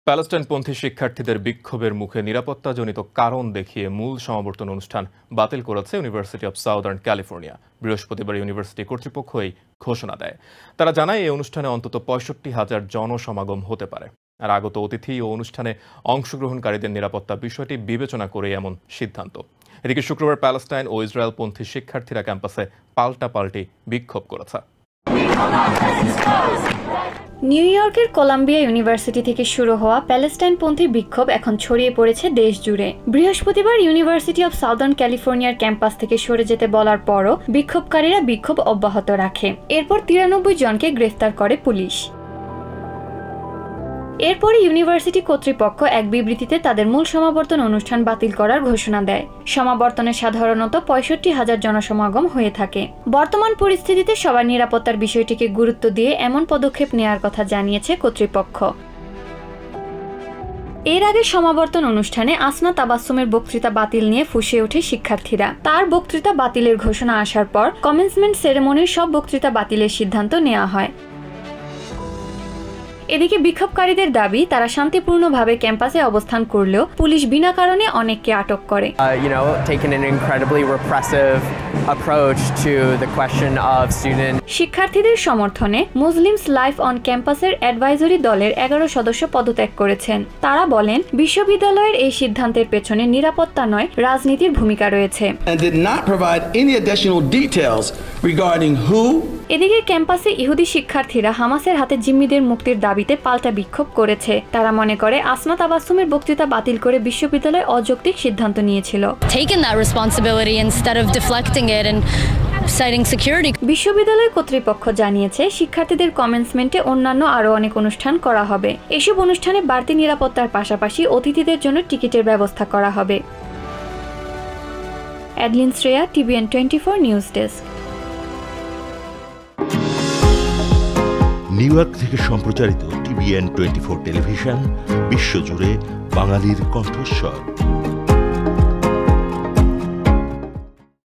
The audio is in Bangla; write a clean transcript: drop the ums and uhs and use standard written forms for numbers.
প্যালেস্টাইনপন্থী শিক্ষার্থীদের বিক্ষোভের মুখে নিরাপত্তাজনিত কারণ দেখিয়ে মূল সমাবর্তন অনুষ্ঠান বাতিল করেছে ইউনিভার্সিটি অব সাউদার্ন ক্যালিফোর্নিয়া। বৃহস্পতিবার ইউনিভার্সিটি কর্তৃপক্ষ এই ঘোষণা দেয়। তারা জানায় এই অনুষ্ঠানে অন্তত 65,000 জনসমাগম হতে পারে। আর আগত অতিথি ও অনুষ্ঠানে অংশগ্রহণকারীদের নিরাপত্তা বিষয়টি বিবেচনা করে এমন সিদ্ধান্ত। এদিকে শুক্রবার প্যালেস্টাইন ও ইসরায়েলপন্থী শিক্ষার্থীরা ক্যাম্পাসে পাল্টাপাল্টি বিক্ষোভ করেছে। নিউ ইয়র্কের কলাম্বিয়া ইউনিভার্সিটি থেকে শুরু হওয়া প্যালেস্টাইনপন্থী বিক্ষোভ এখন ছড়িয়ে পড়েছে দেশ জুড়ে। বৃহস্পতিবার ইউনিভার্সিটি অব সাউদার্ন ক্যালিফোর্নিয়ার ক্যাম্পাস থেকে সরে যেতে বলার পরও বিক্ষোভকারীরা বিক্ষোভ অব্যাহত রাখে। এরপর 93 জনকে গ্রেফতার করে পুলিশ। এরপরই ইউনিভার্সিটি কর্তৃপক্ষ এক বিবৃতিতে তাদের মূল সমাবর্তন অনুষ্ঠান বাতিল করার ঘোষণা দেয়। সমাবর্তনে সাধারণত 65,000 জনসমাগম হয়ে থাকে। বর্তমান পরিস্থিতিতে সবার নিরাপত্তার বিষয়টিকে গুরুত্ব দিয়ে এমন পদক্ষেপ নেওয়ার কথা জানিয়েছে কর্তৃপক্ষ। এর আগে সমাবর্তন অনুষ্ঠানে আসনা তাবাসসুমের বক্তৃতা বাতিল নিয়ে ফুঁসে ওঠে শিক্ষার্থীরা। তার বক্তৃতা বাতিলের ঘোষণা আসার পর কমেন্সমেন্ট সেরেমনির সব বক্তৃতা বাতিলের সিদ্ধান্ত নেওয়া হয়। এদিকে বিক্ষোভকারীদের দাবি, তারা শান্তিপূর্ণভাবে ক্যাম্পাসে অবস্থান করলেও পুলিশ বিনা কারণে অনেককে আটক করে। শিক্ষার্থীদের সমর্থনে মুসলিমস লাইফ অন ক্যাম্পাসের অ্যাডভাইজরি দলের 11 সদস্য পদত্যাগ করেছেন। তারা বলেন, বিশ্ববিদ্যালয়ের এই সিদ্ধান্তের পেছনে নিরাপত্তা নয়, রাজনীতির ভূমিকা রয়েছে। এদিকে ক্যাম্পাসে ইহুদি শিক্ষার্থীরা হামাসের হাতে জিম্মিদের মুক্তির দাবিতে পাল্টা বিক্ষোভ করেছে। তারা মনে করে আসনা তাবাসসুমের বক্তৃতা বাতিল করে বিশ্ববিদ্যালয় অযৌক্তিক সিদ্ধান্ত নিয়েছিল। বিশ্ববিদ্যালয় কর্তৃপক্ষ জানিয়েছে, শিক্ষার্থীদের কমেন্সমেন্টে অন্যান্য আরও অনেক অনুষ্ঠান করা হবে। এসব অনুষ্ঠানে বাড়তি নিরাপত্তার পাশাপাশি অতিথিদের জন্য টিকিটের ব্যবস্থা করা হবে। Adeline Shreya, TVN 24 news desk. New York থেকে সম্প্রচারিত TVN 24 টেলিভিশন বিশ্বজুড়ে বাঙালির কণ্ঠস্বর।